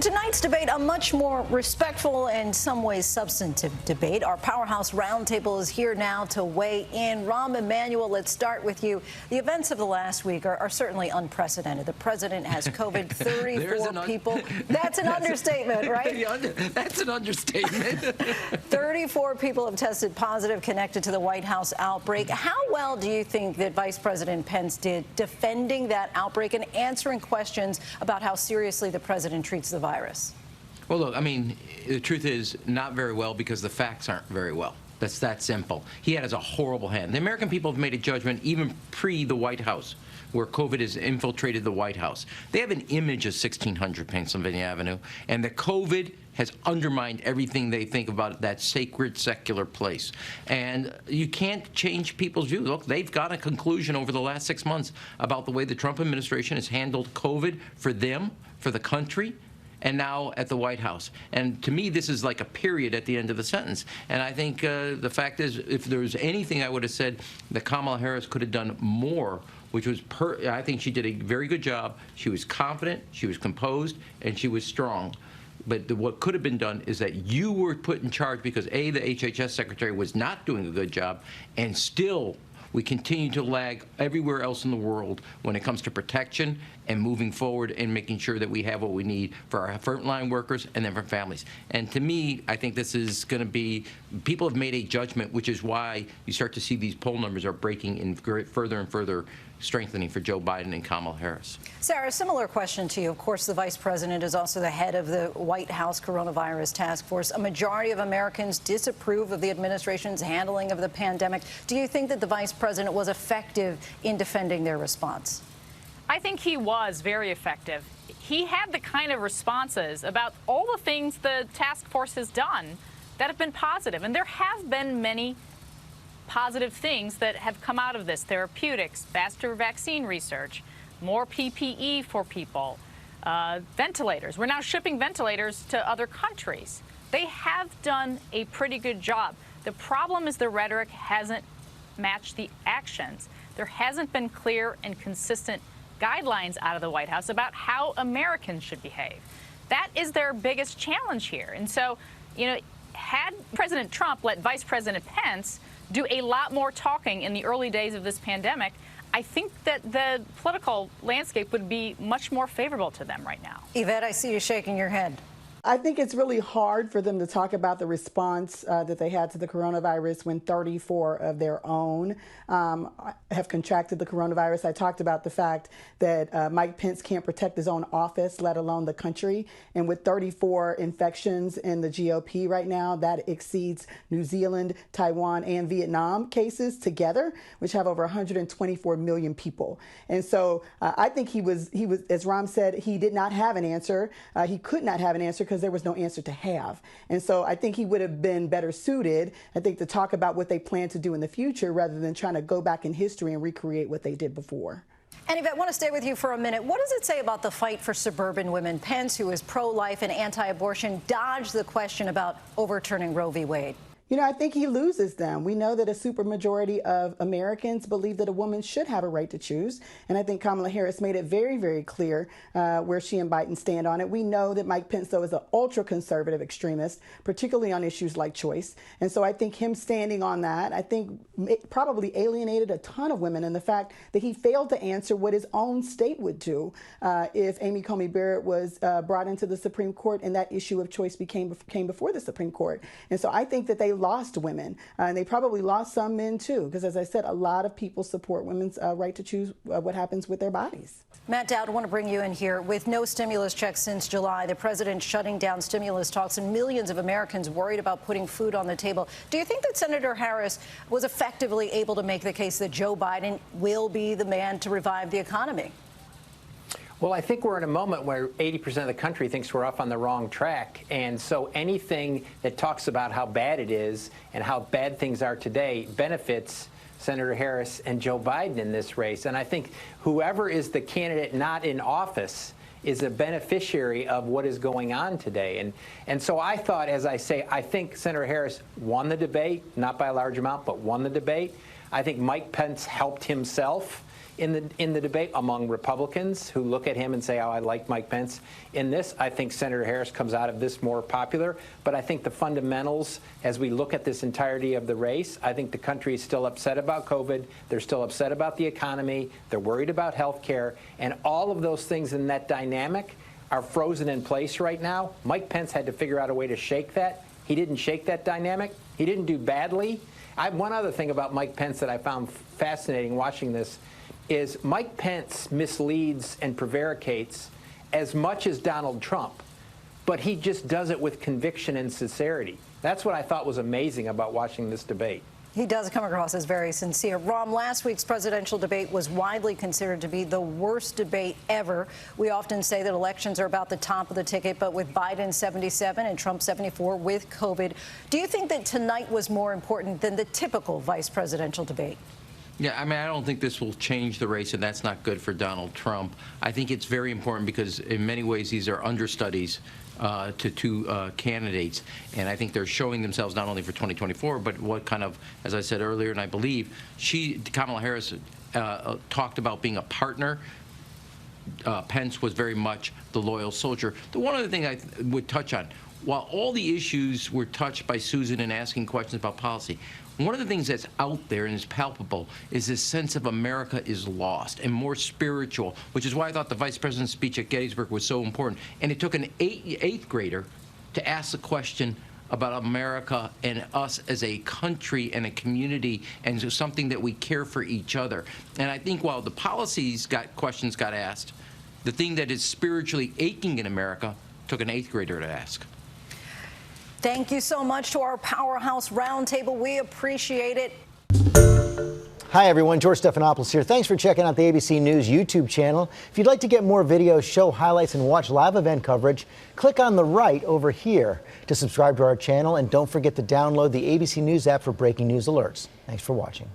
Tonight's debate, a much more respectful and in some ways substantive debate. Our Powerhouse Roundtable is here now to weigh in. Rahm Emanuel, let's start with you. The events of the last week are certainly unprecedented. The president has COVID, 34 people. That's an understatement, right? That's an understatement. 34 people have tested positive connected to the White House outbreak. How well do you think that Vice President Pence did defending that outbreak and answering questions about how seriously the president treats the virus? Well, look, I mean, the truth is not very well because the facts aren't very well. That's that simple. He had a horrible hand. The American people have made a judgment even pre the White House, where COVID has infiltrated the White House. They have an image of 1600 Pennsylvania Avenue, and the COVID has undermined everything they think about that sacred, secular place. And you can't change people's views. Look, they've got a conclusion over the last 6 months about the way the Trump administration has handled COVID for them, for the country, and now at the White House. And to me, this is like a period at the end of the sentence. And I think the fact is, if there was anything I would have said that Kamala Harris could have done more, which was, I think she did a very good job. She was confident, she was composed, and she was strong. But what could have been done is that you were put in charge because, A, the HHS secretary was not doing a good job, and still we continue to lag everywhere else in the world when it comes to protection and moving forward and making sure that we have what we need for our frontline workers and then for families. And to me, I think this is going to be, people have made a judgment, which is why you start to see these poll numbers are breaking in further and further strengthening for Joe Biden and Kamala Harris. Sarah, a similar question to you. Of course, the vice president is also the head of the White House coronavirus task force. A majority of Americans disapprove of the administration's handling of the pandemic. Do you think that the vice president was effective in defending their response? I think he was very effective. He had the kind of responses about all the things the task force has done that have been positive. And there have been many positive things that have come out of this: therapeutics, faster vaccine research, more PPE for people, ventilators. We're now shipping ventilators to other countries. They have done a pretty good job. The problem is the rhetoric hasn't matched the actions. There hasn't been clear and consistent guidelines out of the White House about how Americans should behave. That is their biggest challenge here. And so, you know, had President Trump let Vice President Pence do a lot more talking in the early days of this pandemic, I think that the political landscape would be much more favorable to them right now. Yvette, I see you shaking your head. I think it's really hard for them to talk about the response that they had to the coronavirus when 34 of their own have contracted the coronavirus. I talked about the fact that Mike Pence can't protect his own office, let alone the country. And with 34 infections in the GOP right now, that exceeds New Zealand, Taiwan, and Vietnam cases together, which have over 124 million people. And so I think he was, as Rahm said, he did not have an answer. He could not have an answer because there was no answer to have. And so I think he would have been better suited, I think, to talk about what they plan to do in the future rather than trying to go back in history and recreate what they did before. And Yvette, I want to stay with you for a minute. What does it say about the fight for suburban women? Pence, who is pro-life and anti-abortion, dodged the question about overturning Roe v. Wade. You know, I think he loses them. We know that a supermajority of Americans believe that a woman should have a right to choose. And I think Kamala Harris made it very, very clear where she and Biden stand on it. We know that Mike Pence, though, is an ultra-conservative extremist, particularly on issues like choice. And so I think him standing on that, I think probably alienated a ton of women in the fact that he failed to answer what his own state would do if Amy Coney Barrett was brought into the Supreme Court and that issue of choice came before the Supreme Court. And so I think that they lost women, and they probably lost some men too, because as I said, a lot of people support women's right to choose what happens with their bodies. Matt Dowd, I want to bring you in here. With no stimulus checks since July, the president shutting down stimulus talks, and millions of Americans worried about putting food on the table. Do you think that Senator Harris was effectively able to make the case that Joe Biden will be the man to revive the economy? Well, I think we're in a moment where 80% of the country thinks we're off on the wrong track. And so anything that talks about how bad it is and how bad things are today benefits Senator Harris and Joe Biden in this race. And I think whoever is the candidate not in office is a beneficiary of what is going on today. And so I thought, as I say, I think Senator Harris won the debate, not by a large amount, but won the debate. I think Mike Pence helped himself in the debate among Republicans who look at him and say, oh, I like Mike Pence. In this, I think Senator Harris comes out of this more popular. But I think the fundamentals, as we look at this entirety of the race, I think the country is still upset about COVID. They're still upset about the economy. They're worried about health care. And all of those things in that dynamic are frozen in place right now. Mike Pence had to figure out a way to shake that. He didn't shake that dynamic. He didn't do badly. One other thing about Mike Pence that I found fascinating watching this is Mike Pence misleads and prevaricates as much as Donald Trump, but he just does it with conviction and sincerity. That's what I thought was amazing about watching this debate. He does come across as very sincere. Rahm, last week's presidential debate was widely considered to be the worst debate ever. We often say that elections are about the top of the ticket, but with Biden 77 and Trump 74 with COVID, do you think that tonight was more important than the typical vice presidential debate? Yeah, I mean, I don't think this will change the race, and that's not good for Donald Trump. I think it's very important because in many ways these are understudies to two candidates, and I think they're showing themselves not only for 2024, but what kind of, as I said earlier, and I believe Kamala Harris talked about being a partner. Pence was very much the loyal soldier. The one other thing I would touch on, while all the issues were touched by Susan and asking questions about policy, one of the things that's out there and is palpable is this sense of America is lost and more spiritual, which is why I thought the vice president's speech at Gettysburg was so important. And it took an eighth grader to ask the question about America and us as a country and a community and something that we care for each other. And I think while the policies questions got asked, the thing that is spiritually aching in America took an eighth grader to ask. Thank you so much to our Powerhouse Roundtable. We appreciate it. Hi, everyone. George Stephanopoulos here. Thanks for checking out the ABC News YouTube channel. If you'd like to get more videos, show highlights, and watch live event coverage, click on the right over here to subscribe to our channel. And don't forget to download the ABC News app for breaking news alerts. Thanks for watching.